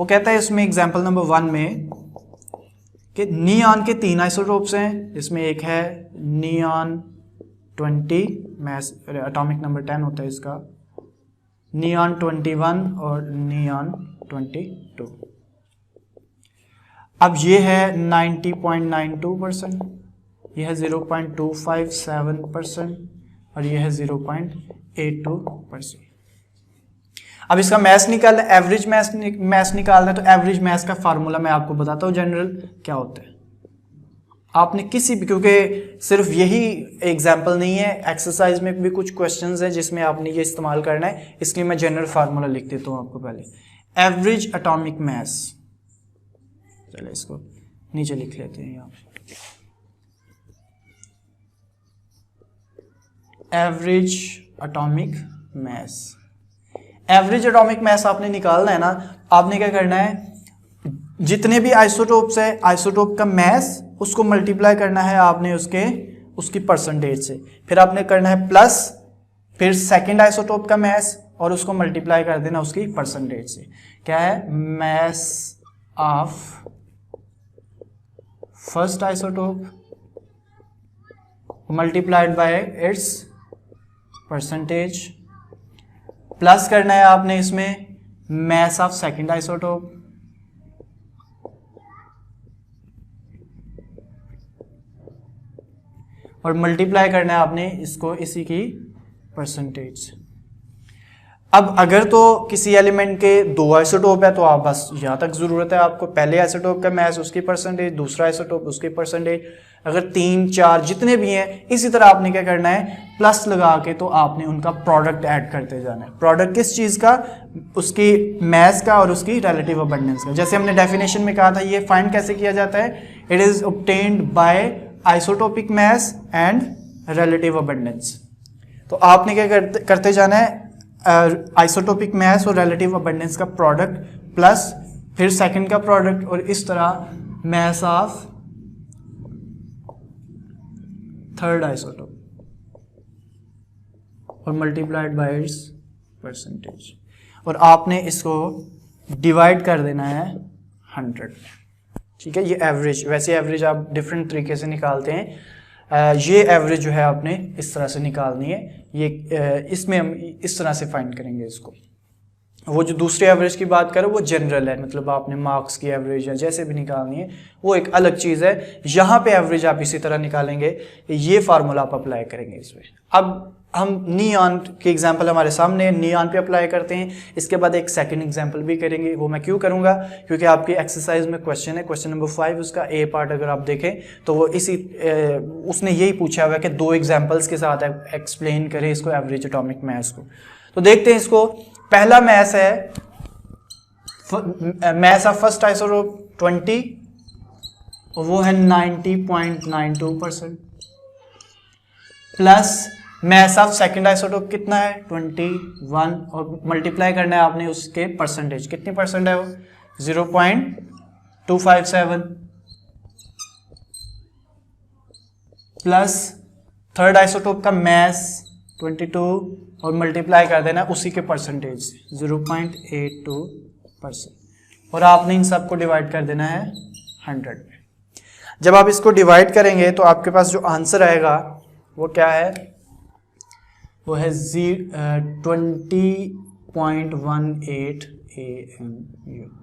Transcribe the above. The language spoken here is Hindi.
वो कहता है इसमें एग्जाम्पल नंबर 1 में कि नियॉन के 3 आइसोटोप्स हैं, जिसमें एक है नियॉन 20, मैस एटॉमिक नंबर 10 होता है इसका, नियॉन 21 और नियॉन 22। अब ये है 90.92%, ये है 0.257% और ये है 0.82%। अब इसका मैथ्स निकालना, एवरेज मैथ्स निकालना है, तो एवरेज मैथ्स का फार्मूला मैं आपको बताता हूँ जनरल क्या होता है। आपने किसी भी, क्योंकि सिर्फ यही एग्जाम्पल नहीं है, एक्सरसाइज में भी कुछ क्वेश्चंस हैं जिसमें आपने ये इस्तेमाल करना है, इसलिए मैं जनरल फार्मूला लिख देता हूँ आपको पहले। एवरेज एटॉमिक मास, चलो इसको नीचे लिख लेते हैं यहाँ पे। Average atomic mass, average atomic mass आपने निकालना है ना, आपने क्या करना है, जितने भी आइसोटोप्स है, आइसोटोप का मास उसको मल्टीप्लाई करना है आपने उसकी परसेंटेज से, फिर आपने करना है प्लस, फिर सेकंड आइसोटोप का मास और उसको मल्टीप्लाई कर देना उसकी परसेंटेज से। क्या है, mass of first isotope multiplied by it's percentage, plus करना है आपने इसमें मास ऑफ सेकंड आइसोटोप और मल्टीप्लाई करना है आपने इसको इसी की परसेंटेज। अब अगर तो किसी एलिमेंट के 2 आइसोटोप है तो आप बस यहाँ तक जरूरत है आपको, पहले आइसोटोप का मास उसकी परसेंटेज, दूसरा आइसोटोप उसकी परसेंटेज। अगर 3, 4 जितने भी हैं, इसी तरह आपने क्या करना है, प्लस लगा के तो आपने उनका प्रोडक्ट ऐड करते जाना है। प्रोडक्ट किस चीज़ का, उसकी मास का और उसकी रिलेटिव अबंडेंस का। जैसे हमने डेफिनेशन में कहा था, ये फाइंड कैसे किया जाता है, it is obtained by isotopic mass and relative abundance. तो आपने क्या करते जाना है, आइसोटोपिक मास और रिलेटिव अबंडेंस का प्रोडक्ट प्लस फिर सेकंड का प्रोडक्ट, और इस तरह मास ऑफ थर्ड आइसोटोप और मल्टीप्लाइड बाय इट्स परसेंटेज, और आपने इसको डिवाइड कर देना है 100। ठीक है, ये एवरेज, वैसे एवरेज आप डिफरेंट तरीके से निकालते हैं, ये एवरेज जो है आपने इस तरह से निकालनी है। ये इसमें हम इस तरह से फाइंड करेंगे इसको। वो जो दूसरे एवरेज की बात करें वो जनरल है, मतलब आपने मार्क्स की एवरेज या जैसे भी निकालनी है वो एक अलग चीज़ है। यहाँ पे एवरेज आप इसी तरह निकालेंगे, ये फार्मूला आप अप्लाई करेंगे इसमें। अब हम नियॉन के एग्जांपल हमारे सामने, नियॉन पे अप्लाई करते हैं। इसके बाद एक सेकंड एग्जांपल भी करेंगे, वो मैं क्यों करूँगा, क्योंकि आपकी एक्सरसाइज में क्वेश्चन है, क्वेश्चन नंबर 5, उसका ए पार्ट अगर आप देखें तो वो उसने यही पूछा हुआ है कि 2 एग्जाम्पल्स के साथ एक्सप्लेन करें इसको, एवरेज एटॉमिक मास को। तो देखते हैं इसको। पहला मास है मास ऑफ फर्स्ट आइसोटोप 20, वो है 90.92%, plus mass of second isotope कितना है 21, और मल्टीप्लाई करना है आपने उसके परसेंटेज, कितनी परसेंट है वो 0.257, प्लस थर्ड आइसोटोप का मास 22 और मल्टीप्लाई कर देना उसी के परसेंटेज 0.82%, और आपने इन सबको डिवाइड कर देना है 100 में। जब आप इसको डिवाइड करेंगे तो आपके पास जो आंसर आएगा वो क्या है, वो है 20.18 AMU।